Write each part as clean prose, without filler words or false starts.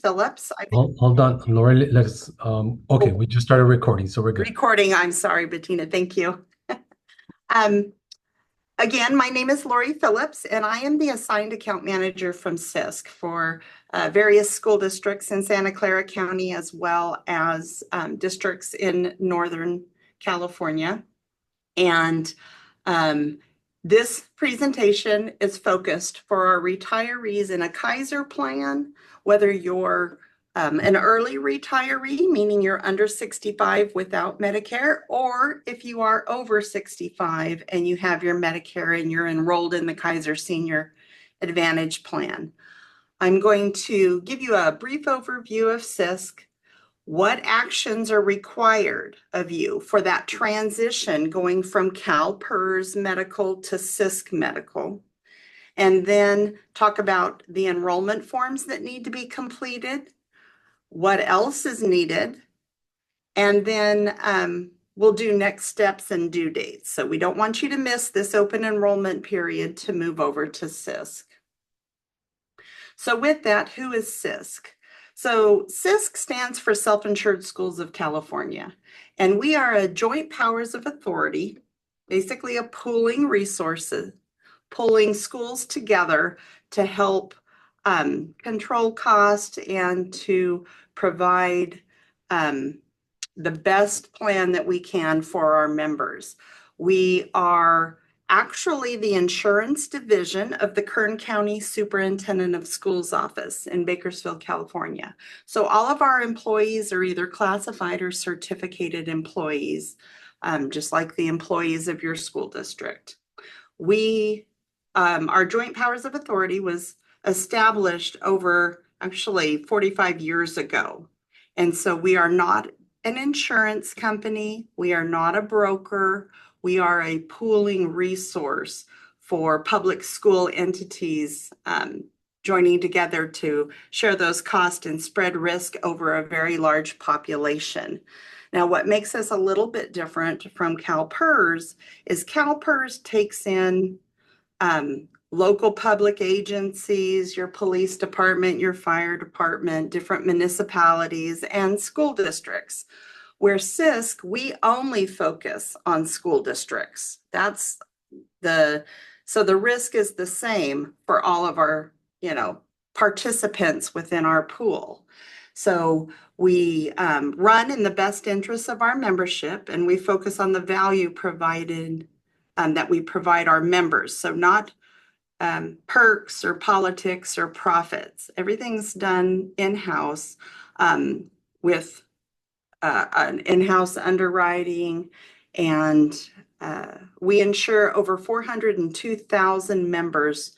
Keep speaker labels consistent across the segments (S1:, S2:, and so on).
S1: Phillips.
S2: Hold on, Lori. Let's. Okay,
S1: Oh,
S2: we just started recording, so we're good.
S1: recording. I'm sorry, Bettina. Thank you. Um, Again, my name is Lori Phillips, and I am the assigned account manager from SISC for various school districts in Santa Clara County, as well as districts in Northern California. And um, this presentation is focused for our retirees in a Kaiser plan, whether you're an early retiree, meaning you're under 65 without Medicare, or if you are over 65 and you have your Medicare and you're enrolled in the Kaiser Senior Advantage plan. I'm going to give you a brief overview of SISC, what actions are required of you for that transition going from CalPERS medical to SISC medical, and then talk about the enrollment forms that need to be completed, what else is needed, and then we'll do next steps and due dates. So we don't want you to miss this open enrollment period to move over to SISC. So with that, who is SISC? So SISC stands for Self-Insured Schools of California, and we are a joint powers of authority, basically a pooling resources, pulling schools together to help control cost and to provide the best plan that we can for our members. We are actually the insurance division of the Kern County Superintendent of Schools office in Bakersfield, California. So all of our employees are either classified or certificated employees, just like the employees of your school district. Our joint powers of authority was established over actually 45 years ago. And so we are not an insurance company. We are not a broker. We are a pooling resource for public school entities joining together to share those costs and spread risk over a very large population. Now, what makes us a little bit different from CalPERS is CalPERS takes in local public agencies, your police department, your fire department, different municipalities, and school districts. Where SISC, we only focus on school districts. So the risk is the same for all of our, participants within our pool. So we run in the best interests of our membership, and we focus on the value provided that we provide our members. So not perks or politics or profits. Everything's done in-house with an in-house underwriting, and we insure over 402,000 members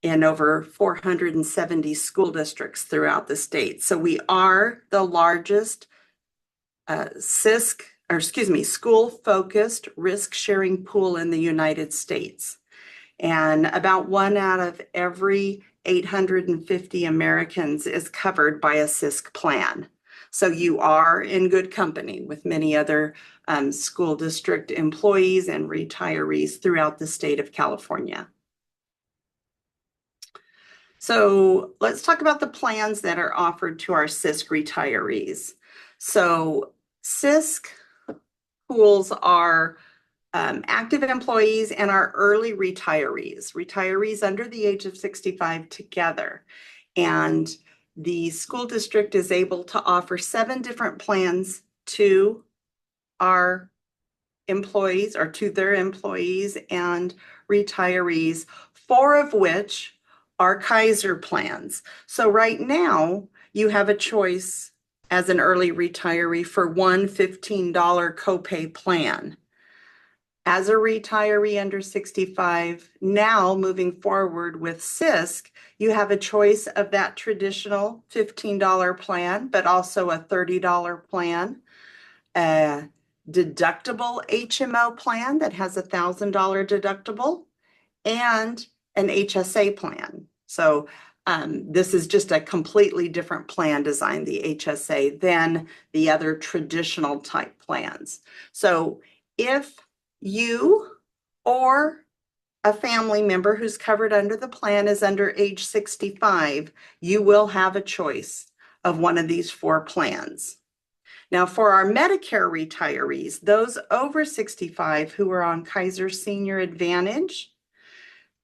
S1: in over 470 school districts throughout the state. So we are the largest school-focused risk-sharing pool in the United States. And about 1 out of every 850 Americans is covered by a SISC plan. So you are in good company with many other school district employees and retirees throughout the state of California. So let's talk about the plans that are offered to our SISC retirees. So SISC pools are active employees and our early retirees under the age of 65 together. And the school district is able to offer 7 different plans to our employees or to their employees and retirees, 4 of which are Kaiser plans. So right now you have a choice as an early retiree for one $15 copay plan. As a retiree under 65, now moving forward with SISC, you have a choice of that traditional $15 plan, but also a $30 plan, a deductible HMO plan that has a $1,000 deductible, and an HSA plan. So this is just a completely different plan design, the HSA, than the other traditional type plans. So if you or a family member who's covered under the plan is under age 65, you will have a choice of one of these 4 plans. Now, for our Medicare retirees, those over 65 who are on Kaiser Senior Advantage,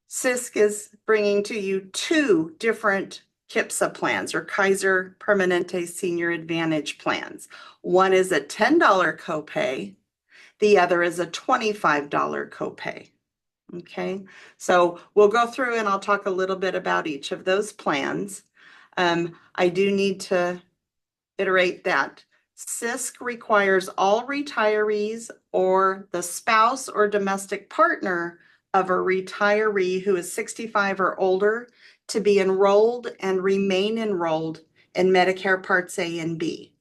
S1: SISC is bringing to you 2 different KIPSA plans, or Kaiser Permanente Senior Advantage plans. One is a $10 copay. The other is a $25 copay. Okay, so we'll go through and I'll talk a little bit about each of those plans. I do need to iterate that SISC requires all retirees or the spouse or domestic partner of a retiree who is 65 or older to be enrolled and remain enrolled in Medicare Parts A and B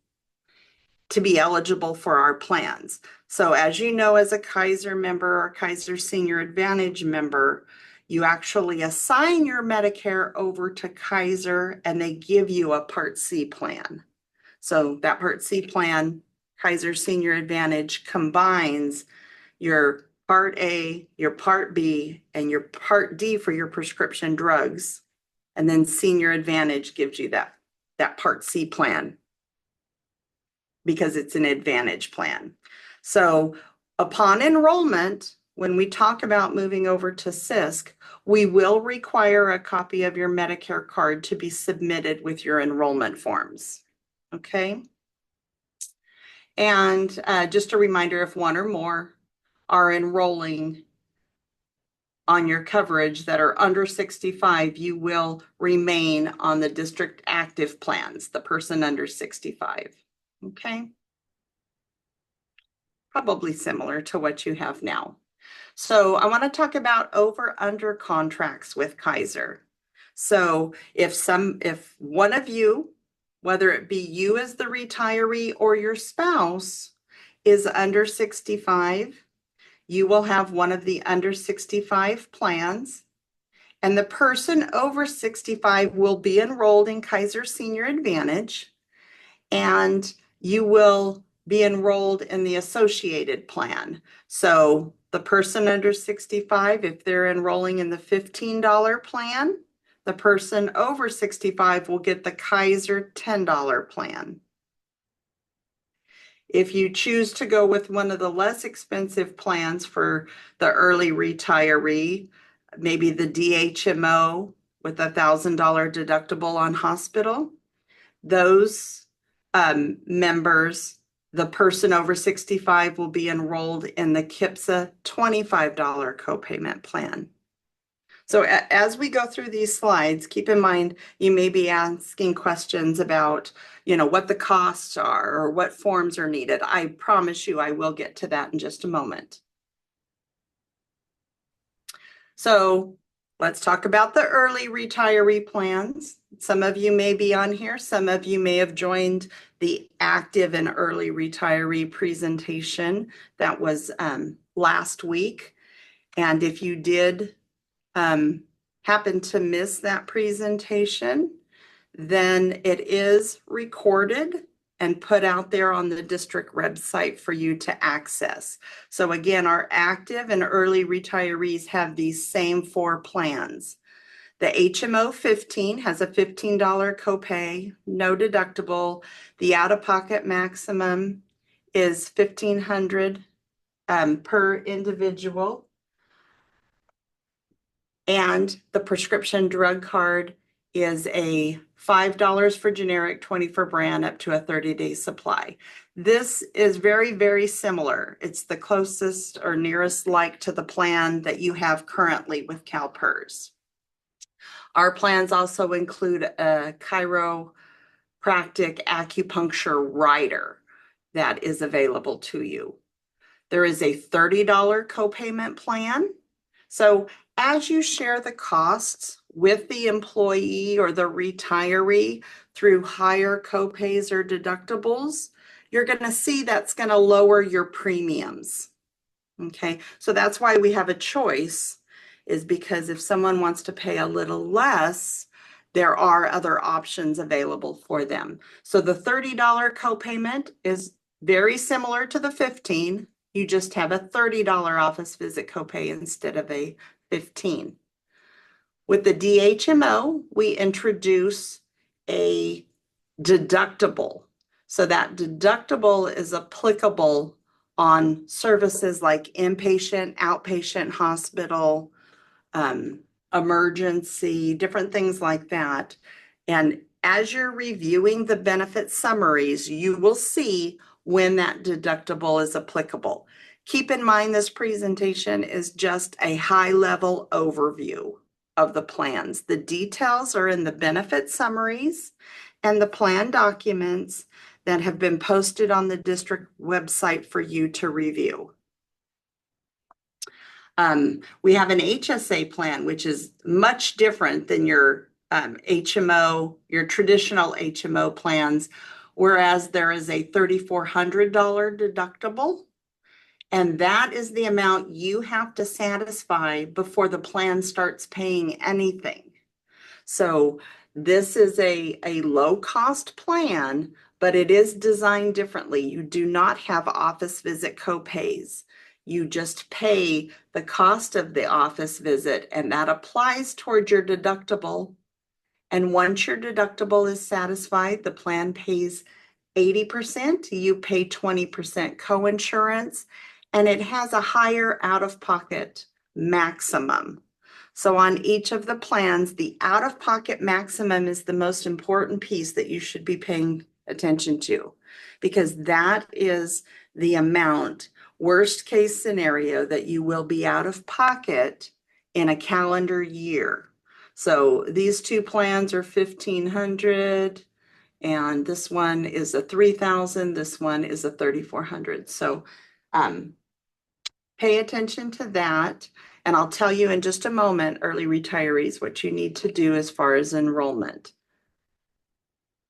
S1: to be eligible for our plans. So as you know, as a Kaiser member or Kaiser Senior Advantage member, you actually assign your Medicare over to Kaiser and they give you a Part C plan. So that Part C plan, Kaiser Senior Advantage, combines your Part A, your Part B, and your Part D for your prescription drugs. And then Senior Advantage gives you that Part C plan because it's an Advantage plan. So upon enrollment, when we talk about moving over to SISC, we will require a copy of your Medicare card to be submitted with your enrollment forms. Okay. And just a reminder, if one or more are enrolling on your coverage that are under 65, you will remain on the district active plans, the person under 65. Okay. Probably similar to what you have now. So I want to talk about over/under contracts with Kaiser. So if one of you, whether it be you as the retiree or your spouse, is under 65, you will have one of the under 65 plans, and the person over 65 will be enrolled in Kaiser Senior Advantage, and you will be enrolled in the associated plan. So the person under 65, if they're enrolling in the $15 plan, the person over 65 will get the Kaiser $10 plan. If you choose to go with one of the less expensive plans for the early retiree, maybe the DHMO with $1,000 deductible on hospital, those members, the person over 65 will be enrolled in the KIPSA $25 copayment plan. So as we go through these slides, keep in mind, you may be asking questions about, what the costs are or what forms are needed. I promise you I will get to that in just a moment. So let's talk about the early retiree plans. Some of you may be on here. Some of you may have joined the active and early retiree presentation that was last week. And if you did happen to miss that presentation, then it is recorded and put out there on the district website for you to access. So again, our active and early retirees have these same 4 plans. The HMO 15 has a $15 copay, no deductible. The out-of-pocket maximum is $1,500 per individual. And the prescription drug card is a $5 for generic, 20 for brand, up to a 30-day supply. This is very, very similar. It's the closest or nearest like to the plan that you have currently with CalPERS. Our plans also include a chiropractic acupuncture rider that is available to you. There is a $30 copayment plan. So as you share the costs with the employee or the retiree through higher copays or deductibles, you're going to see that's going to lower your premiums. Okay, so that's why we have a choice, is because if someone wants to pay a little less, there are other options available for them. So the $30 copayment is very similar to the $15. You just have a $30 office visit copay instead of a $15. With the DHMO, we introduce a deductible. So that deductible is applicable on services like inpatient, outpatient, hospital, emergency, different things like that. And as you're reviewing the benefit summaries, you will see when that deductible is applicable. Keep in mind, this presentation is just a high-level overview of the plans. The details are in the benefit summaries and the plan documents that have been posted on the district website for you to review. We have an HSA plan, which is much different than your HMO, your traditional HMO plans, whereas there is a $3,400 deductible. And that is the amount you have to satisfy before the plan starts paying anything. So this is a low-cost plan, but it is designed differently. You do not have office visit copays. You just pay the cost of the office visit, and that applies toward your deductible. And once your deductible is satisfied, the plan pays 80%, you pay 20% coinsurance, and it has a higher out-of-pocket maximum. So on each of the plans, the out-of-pocket maximum is the most important piece that you should be paying attention to, because that is the amount, worst case scenario, that you will be out of pocket in a calendar year. So these two plans are $1,500, and this one is a $3,000. This one is a $3,400. So pay attention to that. And I'll tell you in just a moment, early retirees, what you need to do as far as enrollment.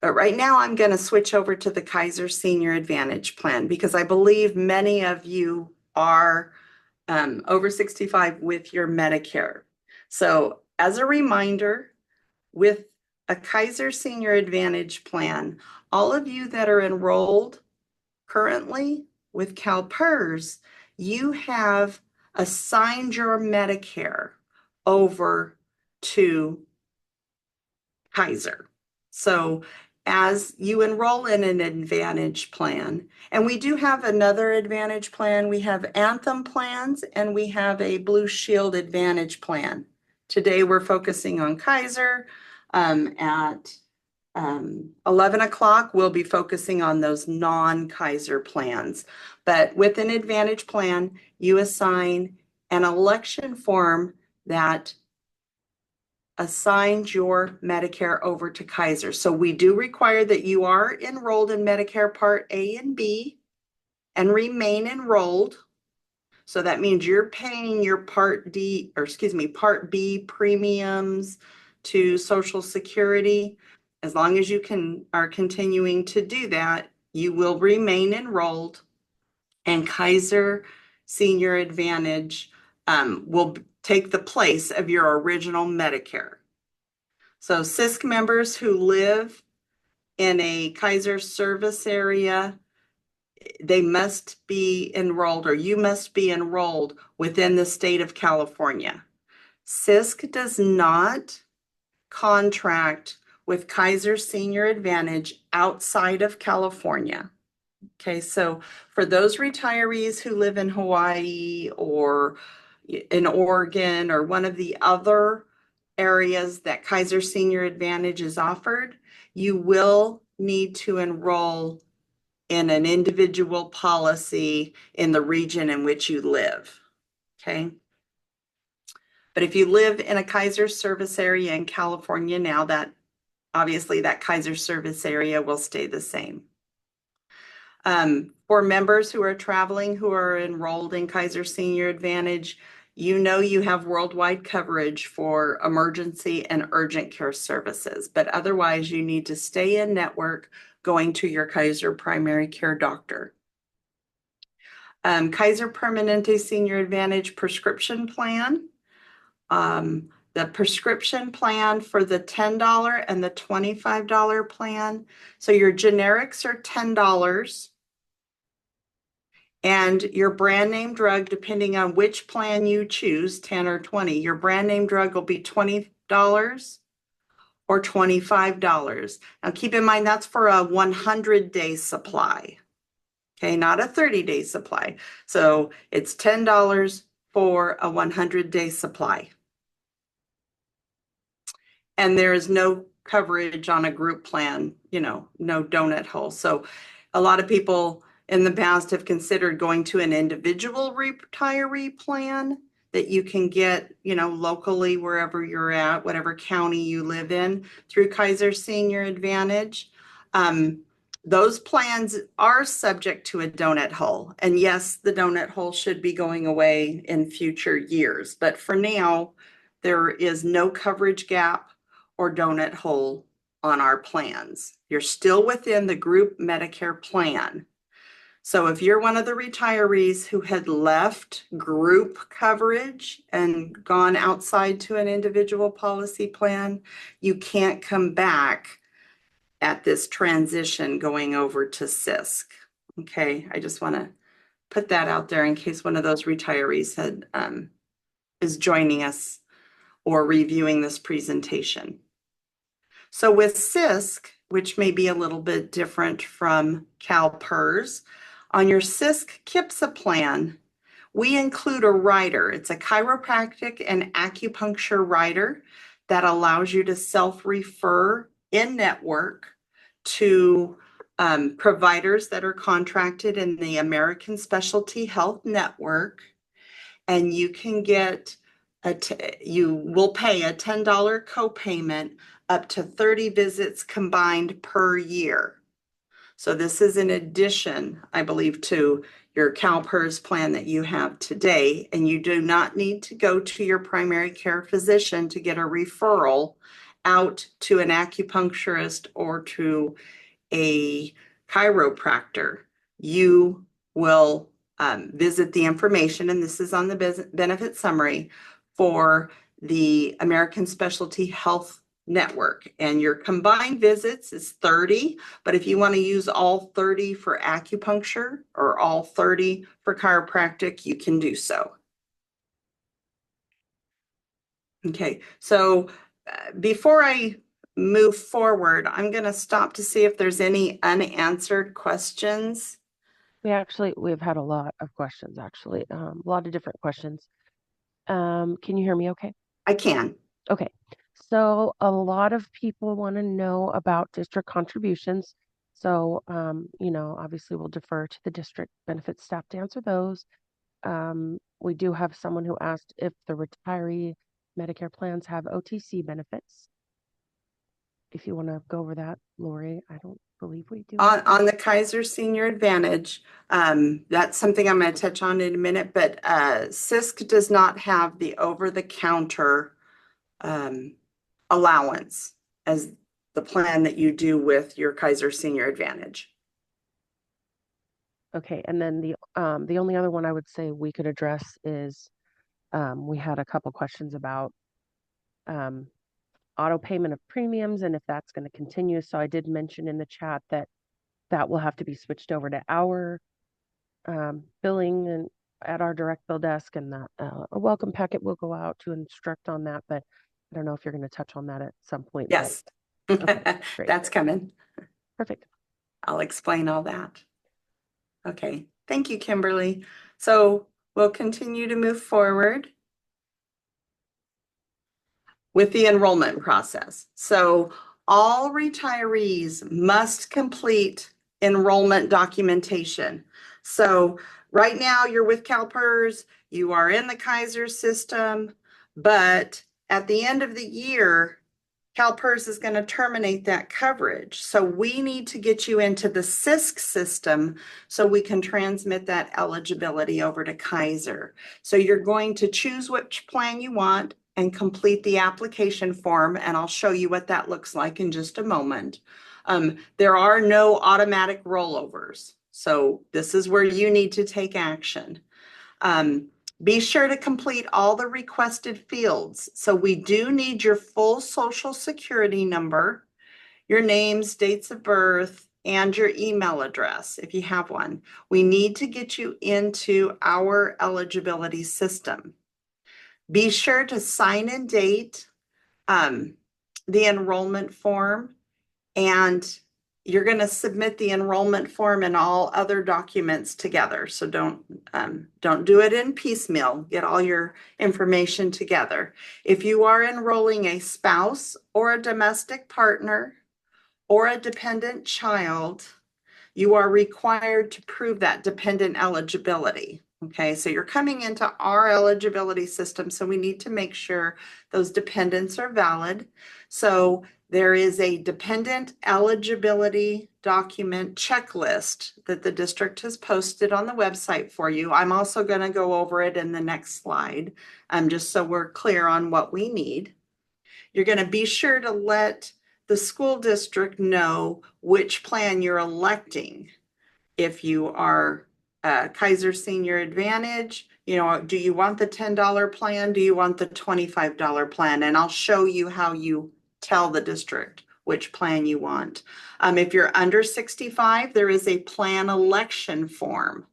S1: But right now I'm going to switch over to the Kaiser Senior Advantage Plan, because I believe many of you are over 65 with your Medicare. So as a reminder, with a Kaiser Senior Advantage Plan, all of you that are enrolled currently with CalPERS, you have assigned your Medicare over to Kaiser. So as you enroll in an Advantage plan, and we do have another Advantage plan, we have Anthem plans, and we have a Blue Shield Advantage plan. Today we're focusing on Kaiser. At 11 o'clock, we'll be focusing on those non-Kaiser plans. But with an Advantage plan, you assign an election form that assigns your Medicare over to Kaiser. So we do require that you are enrolled in Medicare Part A and B and remain enrolled. So that means you're paying your Part B premiums to Social Security. As long as you are continuing to do that, you will remain enrolled, and Kaiser Senior Advantage will take the place of your original Medicare. So SISC members who live in a Kaiser service area, they must be enrolled, or you must be enrolled within the state of California. SISC does not contract with Kaiser Senior Advantage outside of California. Okay, so for those retirees who live in Hawaii or in Oregon or one of the other areas that Kaiser Senior Advantage is offered, you will need to enroll in an individual policy in the region in which you live. Okay. But if you live in a Kaiser service area in California now, that obviously that Kaiser service area will stay the same. For members who are traveling, who are enrolled in Kaiser Senior Advantage, you know you have worldwide coverage for emergency and urgent care services, but otherwise you need to stay in network going to your Kaiser primary care doctor. Kaiser Permanente Senior Advantage prescription plan. The prescription plan for the $10 and the $25 plan. So your generics are $10, and your brand name drug, depending on which plan you choose, 10 or 20, your brand name drug will be $20, or $25. Now keep in mind that's for a 100-day supply. Okay, not a 30-day supply. So it's $10 for a 100-day supply. And there is no coverage on a group plan, no donut hole. So a lot of people in the past have considered going to an individual retiree plan that you can get, locally wherever you're at, whatever county you live in, through Kaiser Senior Advantage. Those plans are subject to a donut hole. And yes, the donut hole should be going away in future years. But for now, there is no coverage gap or donut hole on our plans. You're still within the group Medicare plan. So if you're one of the retirees who had left group coverage and gone outside to an individual policy plan, you can't come back at this transition going over to SISC. Okay, I just want to put that out there in case one of those retirees is joining us or reviewing this presentation. So with SISC, which may be a little bit different from CalPERS, on your SISC KIPSA plan, we include a rider. It's a chiropractic and acupuncture rider that allows you to self-refer in-network to providers that are contracted in the American Specialty Health Network, and you can get you will pay a $10 copayment up to 30 visits combined per year. So this is in addition, I believe, to your CalPERS plan that you have today, and you do not need to go to your primary care physician to get a referral out to an acupuncturist or to a chiropractor. You will visit the information, and this is on the benefit summary for the American Specialty Health Network, and your combined visits is 30, but if you want to use all 30 for acupuncture or all 30 for chiropractic, you can do so. Okay, so before I move forward, I'm going to stop to see if there's any unanswered questions.
S3: We've had a lot of questions, actually, a lot of different questions. Can you hear me okay?
S1: I can.
S3: Okay. So a lot of people want to know about district contributions. So, obviously we'll defer to the district benefits staff to answer those. We do have someone who asked if the retiree Medicare plans have OTC benefits. If you want to go over that, Lori, I don't believe we do.
S1: On the Kaiser Senior Advantage, that's something I'm going to touch on in a minute, but SISC does not have the over-the-counter allowance as the plan that you do with your Kaiser Senior Advantage.
S3: Okay, and then the only other one I would say we could address is we had a couple questions about auto payment of premiums and if that's going to continue. So I did mention in the chat that will have to be switched over to our billing and at our direct bill desk, and that a welcome packet will go out to instruct on that, but I don't know if you're going to touch on that at some point.
S1: Yes, okay, that's coming.
S3: Perfect.
S1: I'll explain all that. Okay, thank you, Kimberly. So we'll continue to move forward with the enrollment process. So all retirees must complete enrollment documentation. So right now you're with CalPERS, you are in the Kaiser system, but at the end of the year, CalPERS is going to terminate that coverage. So we need to get you into the SISC system so we can transmit that eligibility over to Kaiser. So you're going to choose which plan you want and complete the application form, and I'll show you what that looks like in just a moment. There are no automatic rollovers, so this is where you need to take action. Be sure to complete all the requested fields. So we do need your full social security number, your names, dates of birth, and your email address if you have one. We need to get you into our eligibility system. Be sure to sign and date the enrollment form, and you're going to submit the enrollment form and all other documents together. So don't do it in piecemeal. Get all your information together. If you are enrolling a spouse or a domestic partner or a dependent child, you are required to prove that dependent eligibility. Okay, so you're coming into our eligibility system, so we need to make sure those dependents are valid. So there is a dependent eligibility document checklist that the district has posted on the website for you. I'm also going to go over it in the next slide, just so we're clear on what we need. You're going to be sure to let the school district know which plan you're electing. If you are Kaiser Senior Advantage, do you want the $10 plan? Do you want the $25 plan? And I'll show you how you tell the district which plan you want. If you're under 65, there is a plan election form,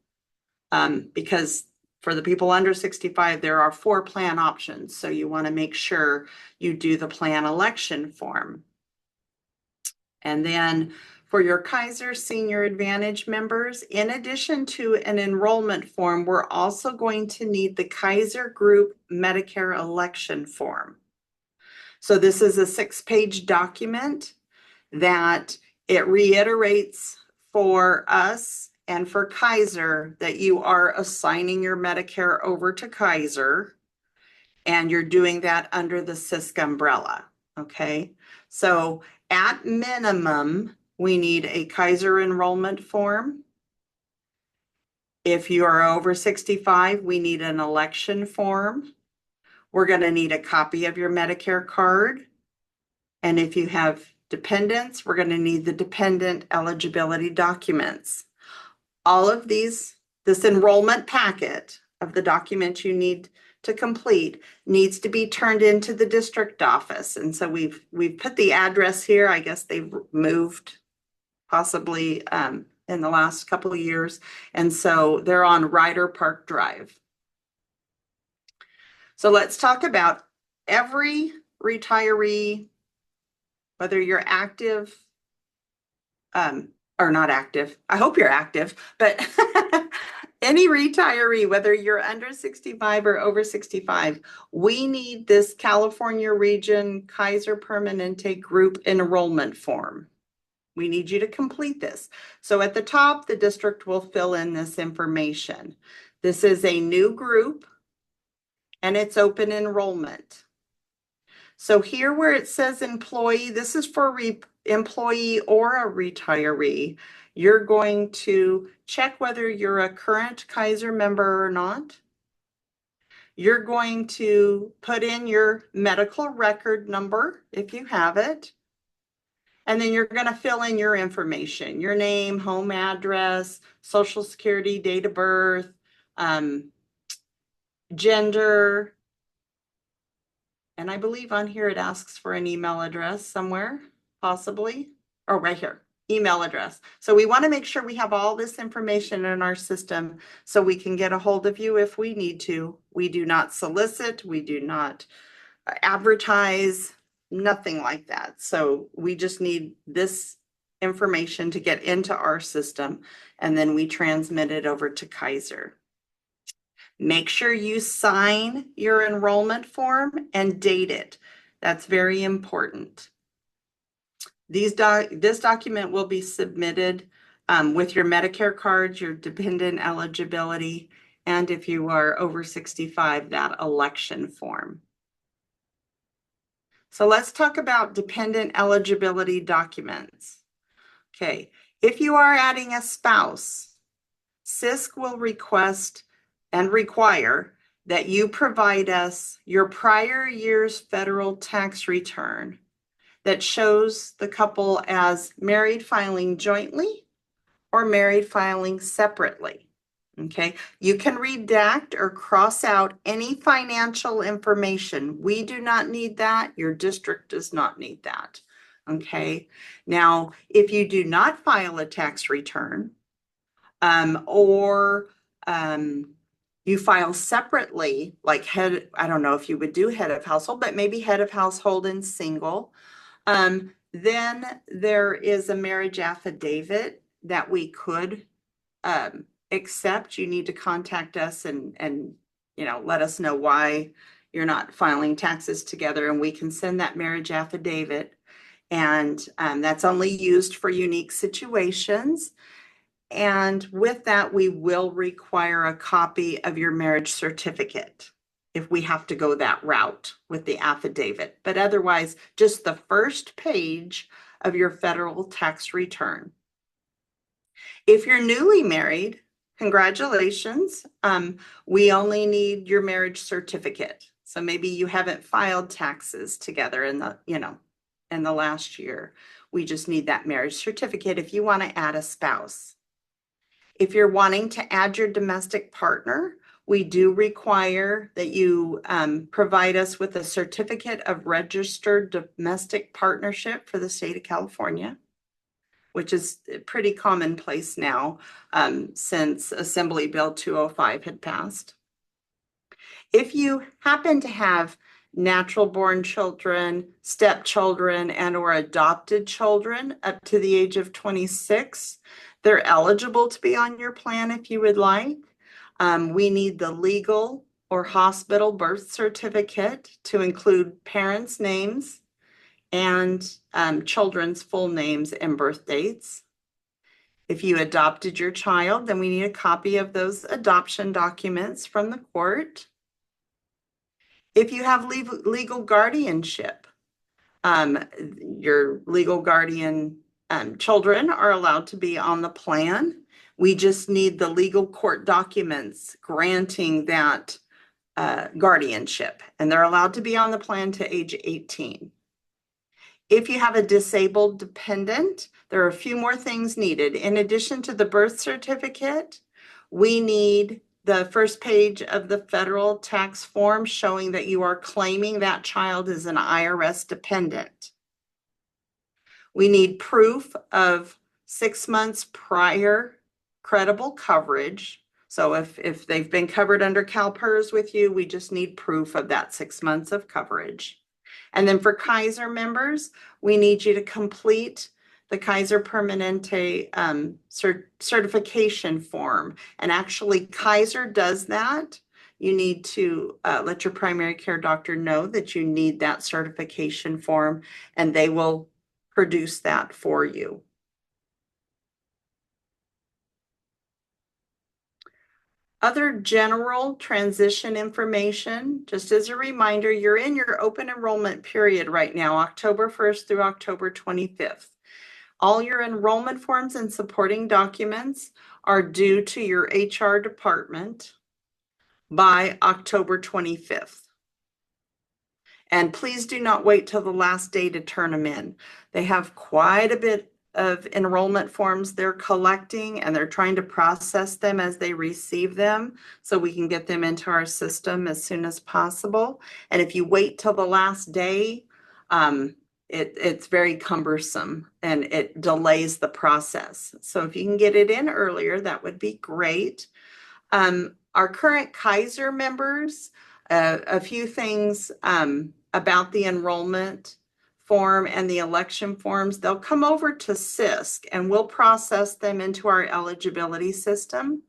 S1: because for the people under 65, there are 4 plan options. So you want to make sure you do the plan election form. And then for your Kaiser Senior Advantage members, in addition to an enrollment form, we're also going to need the Kaiser Group Medicare election form. So this is a 6-page document that it reiterates for us and for Kaiser that you are assigning your Medicare over to Kaiser, and you're doing that under the SISC umbrella. Okay, so at minimum, we need a Kaiser enrollment form. If you are over 65, we need an election form. We're going to need a copy of your Medicare card. And if you have dependents, we're going to need the dependent eligibility documents. All of this enrollment packet of the documents you need to complete needs to be turned into the district office. And so we've put the address here. I guess they've moved possibly in the last couple of years. And so they're on Ryder Park Drive. So let's talk about every retiree, whether you're active or not active. I hope you're active, but any retiree, whether you're under 65 or over 65, we need this California Region Kaiser Permanente Group enrollment form. We need you to complete this. So at the top, the district will fill in this information. This is a new group and it's open enrollment. So here where it says employee, this is for employee or a retiree. You're going to check whether you're a current Kaiser member or not. You're going to put in your medical record number if you have it. And then you're going to fill in your information, your name, home address, social security, date of birth, gender. And I believe on here it asks for an email address somewhere, possibly. Oh, right here, email address. So we want to make sure we have all this information in our system so we can get a hold of you if we need to. We do not solicit, we do not advertise, nothing like that. So we just need this information to get into our system, and then we transmit it over to Kaiser. Make sure you sign your enrollment form and date it. That's very important. This document will be submitted with your Medicare cards, your dependent eligibility, and if you are over 65, that election form. So let's talk about dependent eligibility documents. Okay, if you are adding a spouse, SISC will request and require that you provide us your prior year's federal tax return that shows the couple as married filing jointly or married filing separately. Okay, you can redact or cross out any financial information. We do not need that. Your district does not need that. Okay, now if you do not file a tax return or you file separately, like I don't know if you would do head of household, but maybe head of household and single. Then there is a marriage affidavit that we could accept. You need to contact us and let us know why you're not filing taxes together, and we can send that marriage affidavit. And that's only used for unique situations. And with that, we will require a copy of your marriage certificate if we have to go that route with the affidavit. But otherwise, just the first page of your federal tax return. If you're newly married, congratulations. We only need your marriage certificate. So maybe you haven't filed taxes together in the last year. We just need that marriage certificate if you want to add a spouse. If you're wanting to add your domestic partner, we do require that you provide us with a certificate of registered domestic partnership for the state of California, which is pretty commonplace now since Assembly Bill 205 had passed. If you happen to have natural born children, stepchildren, and or adopted children up to the age of 26, they're eligible to be on your plan if you would like. We need the legal or hospital birth certificate to include parents' names and children's full names and birth dates. If you adopted your child, then we need a copy of those adoption documents from the court. If you have legal guardianship, your legal guardian children are allowed to be on the plan. We just need the legal court documents granting that guardianship, and they're allowed to be on the plan to age 18. If you have a disabled dependent, there are a few more things needed. In addition to the birth certificate, we need the first page of the federal tax form showing that you are claiming that child as an IRS dependent. We need proof of 6 months prior credible coverage. So if they've been covered under CalPERS with you, we just need proof of that 6 months of coverage. And then for Kaiser members, we need you to complete the Kaiser Permanente certification form. And actually, Kaiser does that. You need to let your primary care doctor know that you need that certification form, and they will produce that for you. Other general transition information, just as a reminder, you're in your open enrollment period right now, October 1st through October 25th. All your enrollment forms and supporting documents are due to your HR department by October 25th. And please do not wait till the last day to turn them in. They have quite a bit of enrollment forms they're collecting, and they're trying to process them as they receive them so we can get them into our system as soon as possible. And if you wait till the last day, it's very cumbersome and it delays the process. So if you can get it in earlier, that would be great. Our current Kaiser members, a few things about the enrollment form and the election forms. They'll come over to SISC and we'll process them into our eligibility system.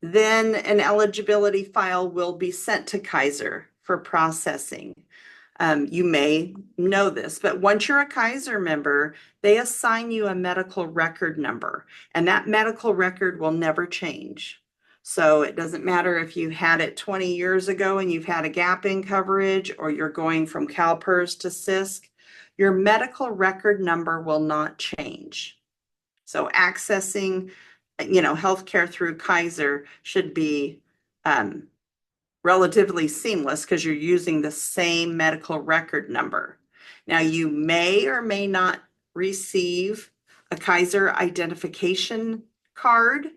S1: Then an eligibility file will be sent to Kaiser for processing. You may know this, but once you're a Kaiser member, they assign you a medical record number, and that medical record will never change. So it doesn't matter if you had it 20 years ago and you've had a gap in coverage, or you're going from CalPERS to SISC, your medical record number will not change. So accessing, healthcare through Kaiser should be relatively seamless because you're using the same medical record number. Now, you may or may not receive a Kaiser identification card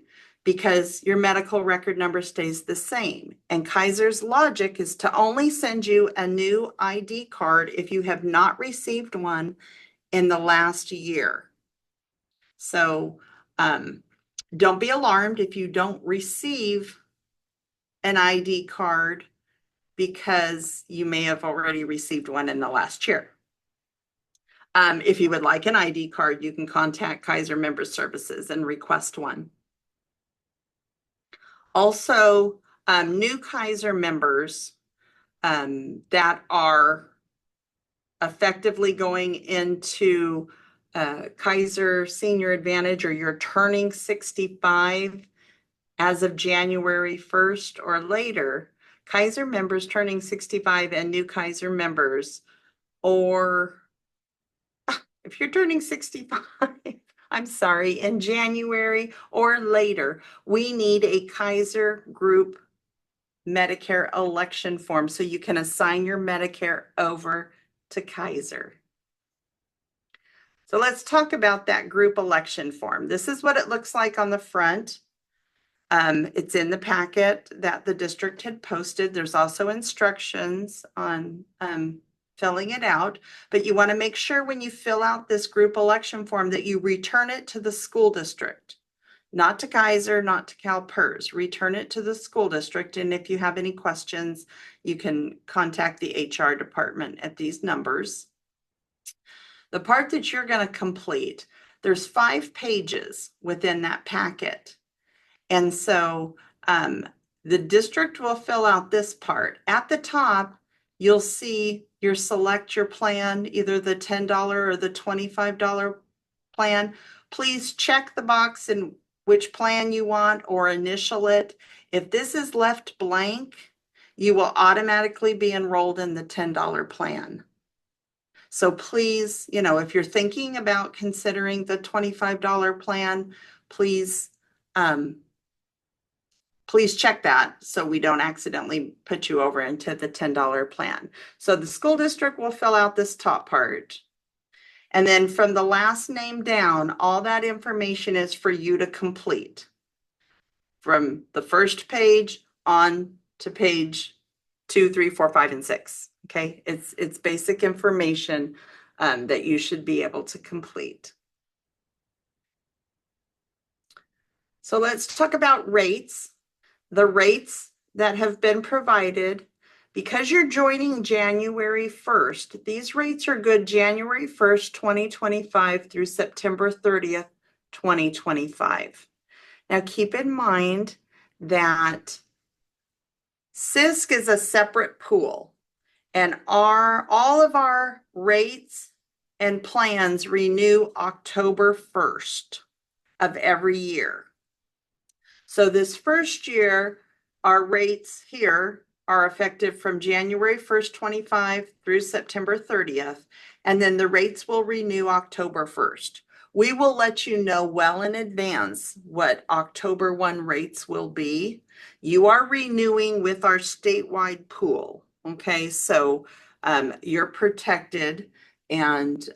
S1: because your medical record number stays the same. And Kaiser's logic is to only send you a new ID card if you have not received one in the last year. So don't be alarmed if you don't receive an ID card because you may have already received one in the last year. If you would like an ID card, you can contact Kaiser Member Services and request one. Also, new Kaiser members that are effectively going into Kaiser Senior Advantage, or you're turning 65 as of January 1st or later, Kaiser members turning 65 and new Kaiser members, or if you're turning 65, I'm sorry, in January or later, we need a Kaiser group Medicare election form so you can assign your Medicare over to Kaiser. So let's talk about that group election form. This is what it looks like on the front. It's in the packet that the district had posted. There's also instructions on filling it out, but you want to make sure when you fill out this group election form that you return it to the school district, not to Kaiser, not to CalPERS. Return it to the school district, and if you have any questions, you can contact the HR department at these numbers. The part that you're going to complete, there's 5 pages within that packet. And so the district will fill out this part. At the top, you'll see select your plan, either the $10 or the $25 plan. Please check the box in which plan you want or initial it. If this is left blank, you will automatically be enrolled in the $10 plan. So please, if you're thinking about considering the $25 plan, please check that so we don't accidentally put you over into the $10 plan. So the school district will fill out this top part. And then from the last name down, all that information is for you to complete. From the first page on to page 2, 3, 4, 5, and 6. Okay, it's basic information that you should be able to complete. So let's talk about rates. The rates that have been provided, because you're joining January 1st, these rates are good January 1st, 2025 through September 30th, 2025. Now keep in mind that SISC is a separate pool, and all of our rates and plans renew October 1st of every year. So this first year, our rates here are effective from January 1st, 25 through September 30th, and then the rates will renew October 1st. We will let you know well in advance what October 1 rates will be. You are renewing with our statewide pool, okay? So you're protected. And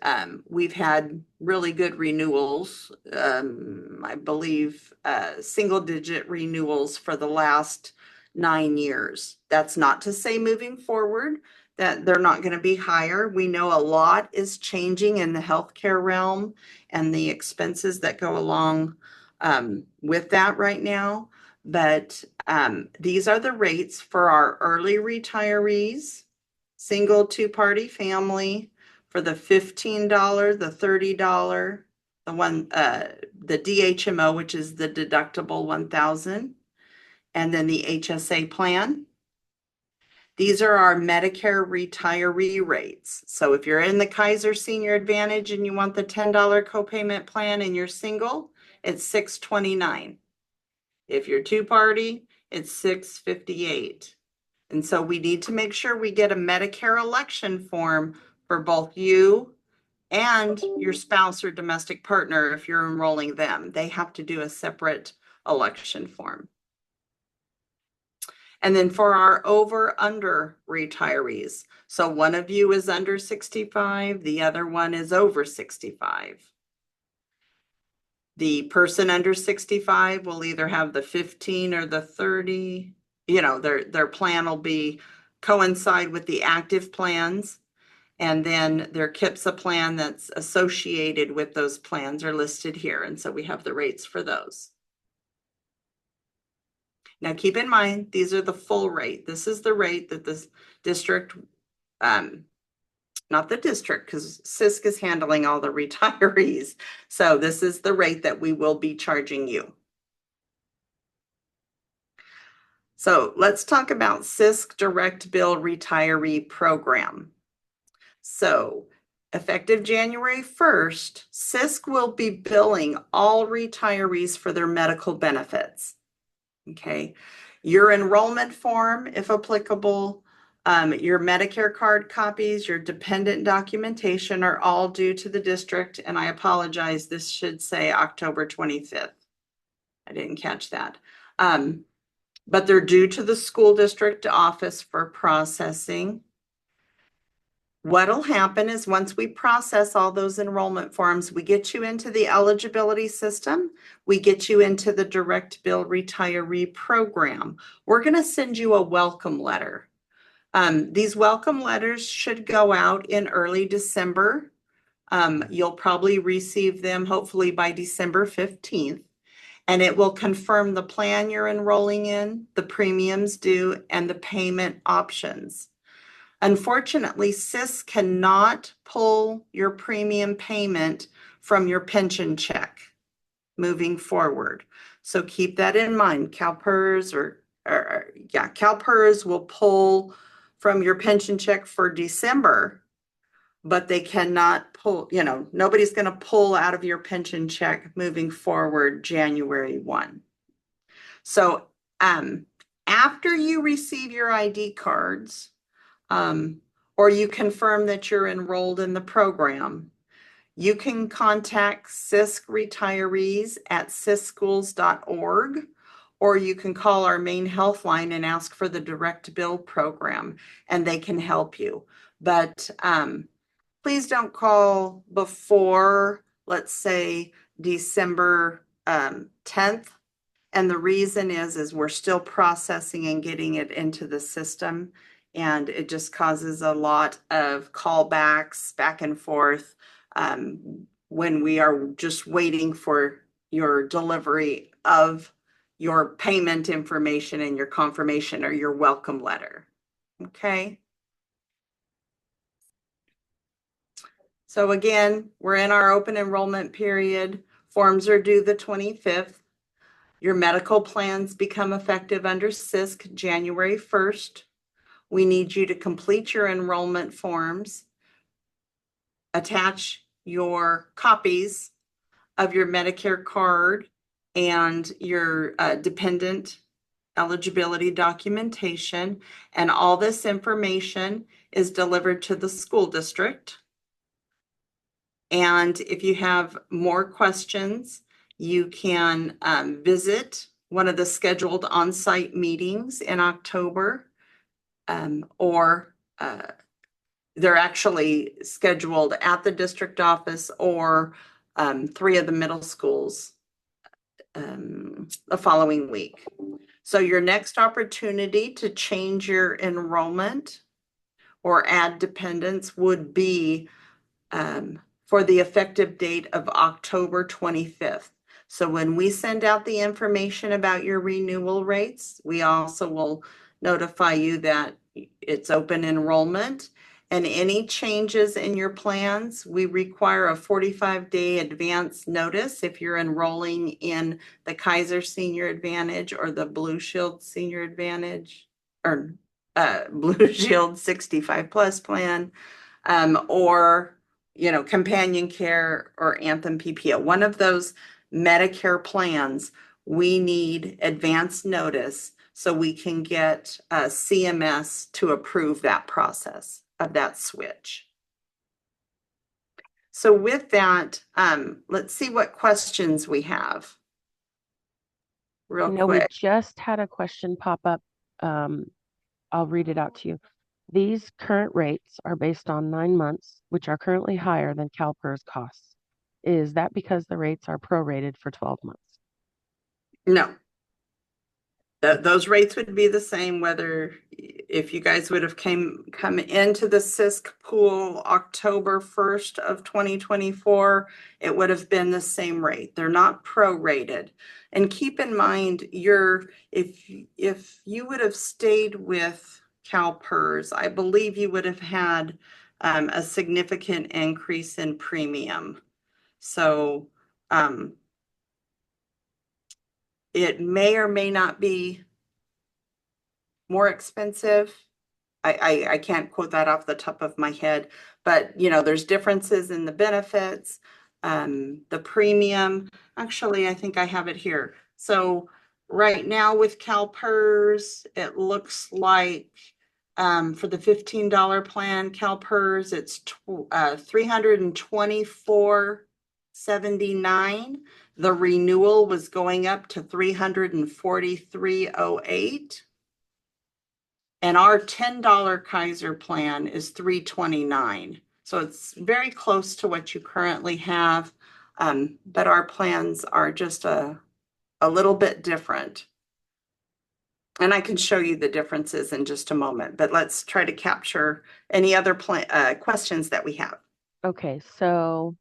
S1: we've had really good renewals, I believe single-digit renewals for the last 9 years. That's not to say moving forward that they're not going to be higher. We know a lot is changing in the healthcare realm and the expenses that go along with that right now. But these are the rates for our early retirees, single, 2-party family, for the $15, the $30, the DHMO, which is the deductible 1,000, and then the HSA plan. These are our Medicare retiree rates. So if you're in the Kaiser Senior Advantage and you want the $10 copayment plan and you're single, it's $629. If you're 2-party, it's $658. And so we need to make sure we get a Medicare election form for both you and your spouse or domestic partner if you're enrolling them. They have to do a separate election form. And then for our over/under retirees, so one of you is under 65, the other one is over 65. The person under 65 will either have the 15 or the 30. Their plan will coincide with the active plans. And then their KIPSA plan that's associated with those plans are listed here. And so we have the rates for those. Now keep in mind, these are the full rate. This is the rate that the district not the district, because SISC is handling all the retirees. So this is the rate that we will be charging you. So let's talk about SISC Direct Bill Retiree Program. So effective January 1st, SISC will be billing all retirees for their medical benefits. Okay. Your enrollment form, if applicable, your Medicare card copies, your dependent documentation are all due to the district. And I apologize, this should say October 25th. I didn't catch that. But they're due to the school district office for processing. What'll happen is once we process all those enrollment forms, we get you into the eligibility system, we get you into the direct bill retiree program. We're going to send you a welcome letter. These welcome letters should go out in early December. You'll probably receive them hopefully by December 15th. And it will confirm the plan you're enrolling in, the premiums due, and the payment options. Unfortunately, SISC cannot pull your premium payment from your pension check moving forward. So keep that in mind. CalPERS CalPERS will pull from your pension check for December, but they cannot pull, nobody's going to pull out of your pension check moving forward January 1. So after you receive your ID cards, or you confirm that you're enrolled in the program, you can contact SISC retirees at sisschools.org, or you can call our main health line and ask for the direct bill program, and they can help you. But please don't call before, let's say, December 10th. And the reason is we're still processing and getting it into the system. And it just causes a lot of callbacks back and forth when we are just waiting for your delivery of your payment information and your confirmation or your welcome letter. Okay. So again, we're in our open enrollment period. Forms are due the 25th. Your medical plans become effective under SISC January 1st. We need you to complete your enrollment forms, attach your copies of your Medicare card and your dependent eligibility documentation, and all this information is delivered to the school district. And if you have more questions, you can visit one of the scheduled on-site meetings in October, or they're actually scheduled at the district office or 3 of the middle schools the following week. So your next opportunity to change your enrollment or add dependents would be for the effective date of October 25th. So when we send out the information about your renewal rates, we also will notify you that it's open enrollment, and any changes in your plans, we require a 45-day advance notice if you're enrolling in the Kaiser Senior Advantage or the Blue Shield Senior Advantage or Blue Shield 65 Plus plan, or companion care or Anthem PPO. One of those Medicare plans, we need advance notice so we can get CMS to approve that process of that switch. So with that, let's see what questions we have. Real quick.
S3: We just had a question pop up. I'll read it out to you. These current rates are based on 9 months, which are currently higher than CalPERS costs. Is that because the rates are prorated for 12 months?
S1: No. Those rates would be the same whether if you guys would have come into the SISC pool October 1st of 2024, it would have been the same rate. They're not prorated. And keep in mind, if you would have stayed with CalPERS, I believe you would have had a significant increase in premium. So it may or may not be more expensive. I can't quote that off the top of my head, but there's differences in the benefits, the premium. Actually, I think I have it here. So right now with CalPERS, it looks like for the $15 plan, CalPERS, it's $324.79. The renewal was going up to $343.08. And our $10 Kaiser plan is $329. So it's very close to what you currently have. But our plans are just a little bit different. And I can show you the differences in just a moment, but let's try to capture any other questions that we have.
S3: Okay, so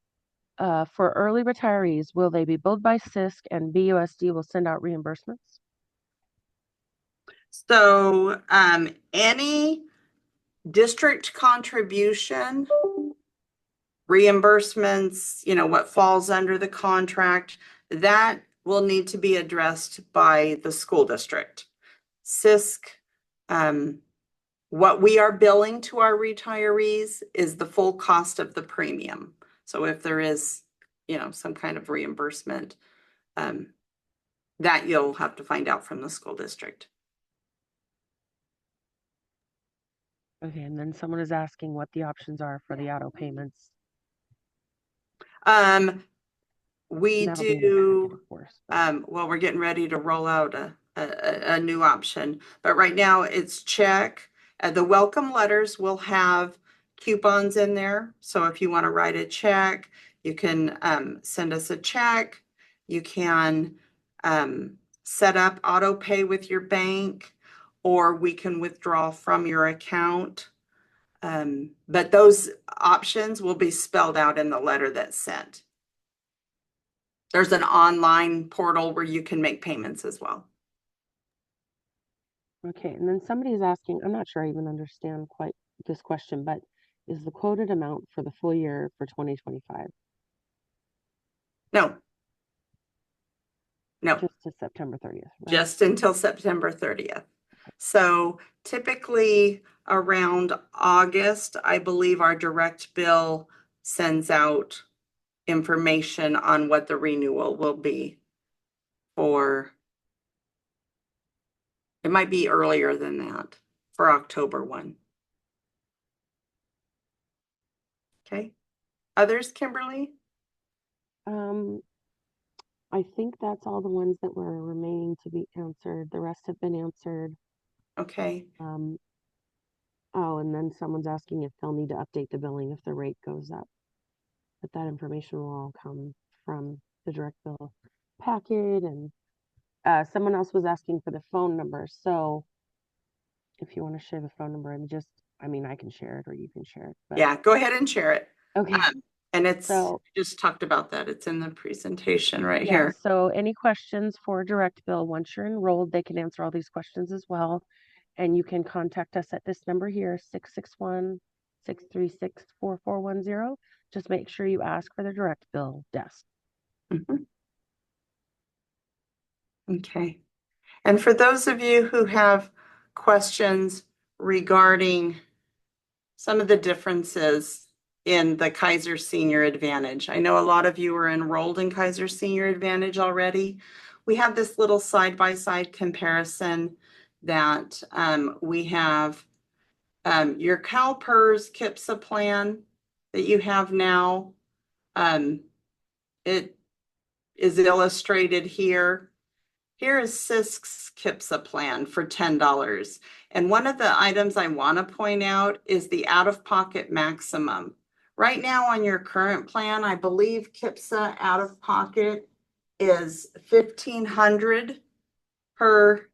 S3: for early retirees, will they be billed by SISC and BUSD will send out reimbursements?
S1: So any district contribution, reimbursements, what falls under the contract, that will need to be addressed by the school district. SISC, what we are billing to our retirees is the full cost of the premium. So if there is, some kind of reimbursement, that you'll have to find out from the school district.
S3: Okay, and then someone is asking what the options are for the auto payments.
S1: We
S3: That'll be in the
S1: do,
S3: packet, of course, but-
S1: well, we're getting ready to roll out a new option, but right now it's check. The welcome letters will have coupons in there. So if you want to write a check, you can send us a check. You can set up auto pay with your bank, or we can withdraw from your account. But those options will be spelled out in the letter that's sent. There's an online portal where you can make payments as well.
S3: Okay, and then somebody is asking, I'm not sure I even understand quite this question, but is the quoted amount for the full year for 2025?
S1: No. No.
S3: Just to September 30th, right?
S1: Just until September 30th. So typically around August, I believe our direct bill sends out information on what the renewal will be for, it might be earlier than that, for October 1. Okay. Others, Kimberly?
S3: I think that's all the ones that were remaining to be answered. The rest have been answered.
S1: Okay.
S3: Oh, and then someone's asking if they'll need to update the billing if the rate goes up. But that information will all come from the direct bill packet. And someone else was asking for the phone number. So if you want to share the phone number, I can share it or you can share it. But...
S1: Yeah, go ahead and share it.
S3: Okay.
S1: And it's,
S3: so,
S1: just talked about that. It's in the presentation right here.
S3: So any questions for direct bill, once you're enrolled, they can answer all these questions as well. And you can contact us at this number here, 661-636-4410. Just make sure you ask for the direct bill desk.
S1: Mm-hmm. Okay. And for those of you who have questions regarding some of the differences in the Kaiser Senior Advantage, I know a lot of you are enrolled in Kaiser Senior Advantage already. We have this little side-by-side comparison that we have your CalPERS KIPSA plan that you have now. It is illustrated here. Here is SISC's KIPSA plan for $10. And one of the items I want to point out is the out-of-pocket maximum. Right now on your current plan, I believe KIPSA out-of-pocket is $1,500 per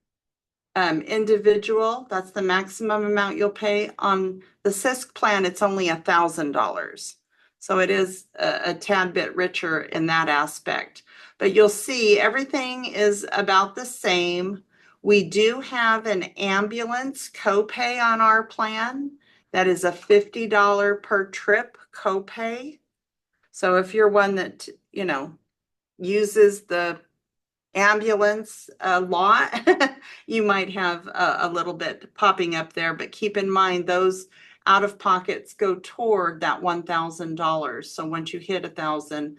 S1: individual. That's the maximum amount you'll pay. On the SISC plan, it's only $1,000. So it is a tad bit richer in that aspect. But you'll see everything is about the same. We do have an ambulance copay on our plan That is a $50 per trip copay. So if you're one that, you know, uses the ambulance a lot, you might have a little bit popping up there, but keep in mind those out of pockets go toward that $1,000. So once you hit 1,000,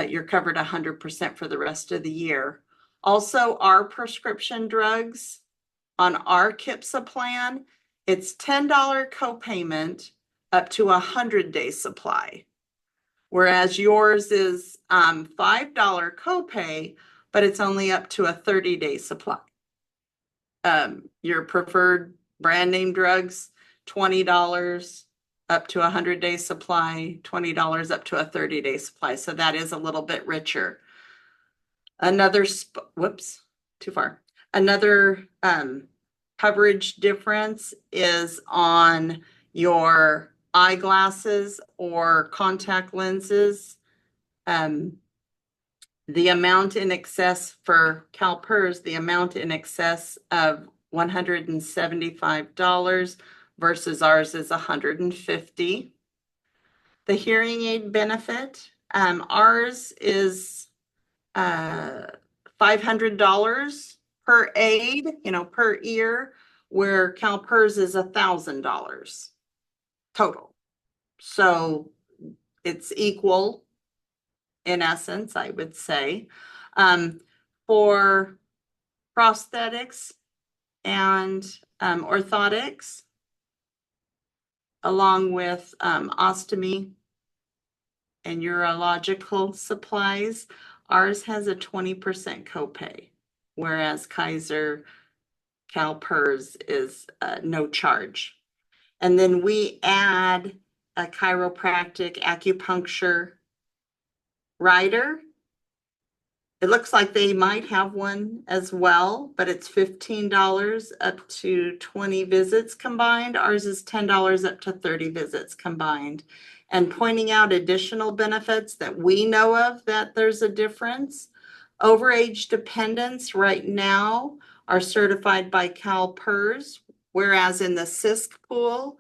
S1: you're covered 100% for the rest of the year. Also, our prescription drugs on our KIPSA plan, it's $10 copayment up to a 100-day supply. Whereas yours is $5 copay, but it's only up to a 30-day supply. Your preferred brand name drugs, $20 up to a 100-day supply, $20 up to a 30-day supply. So that is a little bit richer. Another, whoops, too far. Another coverage difference is on your eyeglasses or contact lenses. The amount in excess for CalPERS, the amount in excess of $175 versus ours is $150. The hearing aid benefit, ours is $500 per aid, you know, per ear, where CalPERS is $1,000 total. So it's equal in essence, I would say. For prosthetics and orthotics, along with ostomy and urological supplies, ours has a 20% copay, whereas Kaiser CalPERS is no charge. And then we add a chiropractic acupuncture rider. It looks like they might have one as well, but it's $15 up to 20 visits combined. Ours is $10 up to 30 visits combined. And pointing out additional benefits that we know of that there's a difference. Overage dependents right now are certified by CalPERS, whereas in the SISC pool,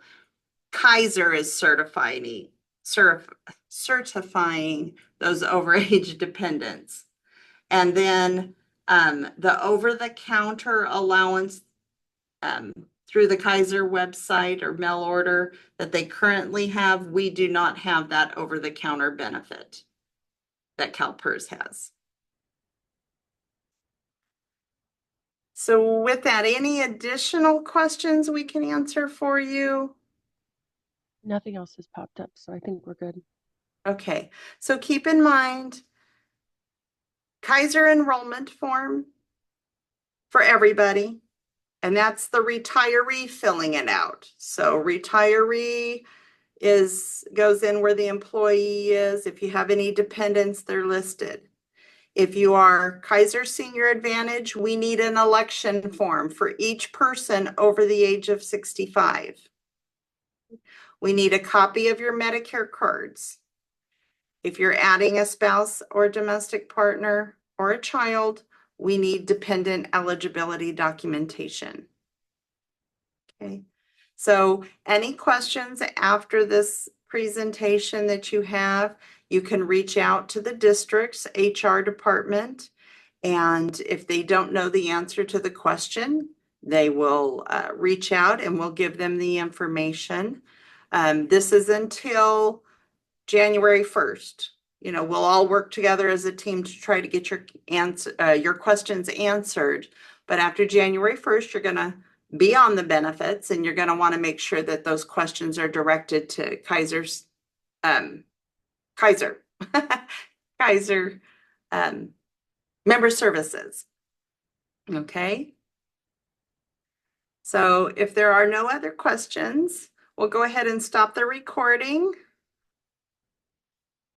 S1: Kaiser is certifying those overage dependents. And then the over-the-counter allowance through the Kaiser website or mail order that they currently have, we do not have that over-the-counter benefit that CalPERS has. So with that, any additional questions we can answer for you?
S3: Nothing else has popped up, so I think we're good.
S1: Okay, so keep in mind, Kaiser enrollment form for everybody, and that's the retiree filling it out. So retiree goes in where the employee is. If you have any dependents, they're listed. If you are Kaiser Senior Advantage, we need an election form for each person over the age of 65. We need a copy of your Medicare cards. If you're adding a spouse or domestic partner or a child, we need dependent eligibility documentation. Okay, so any questions after this presentation that you have, you can reach out to the district's HR department. And if they don't know the answer to the question, they will reach out and we'll give them the information. This is until January 1st. You know, we'll all work together as a team to try to get your questions answered. But after January 1st, you're going to be on the benefits and you're going to want to make sure that those questions are directed to Kaiser member services. Okay. So if there are no other questions, we'll go ahead and stop the recording.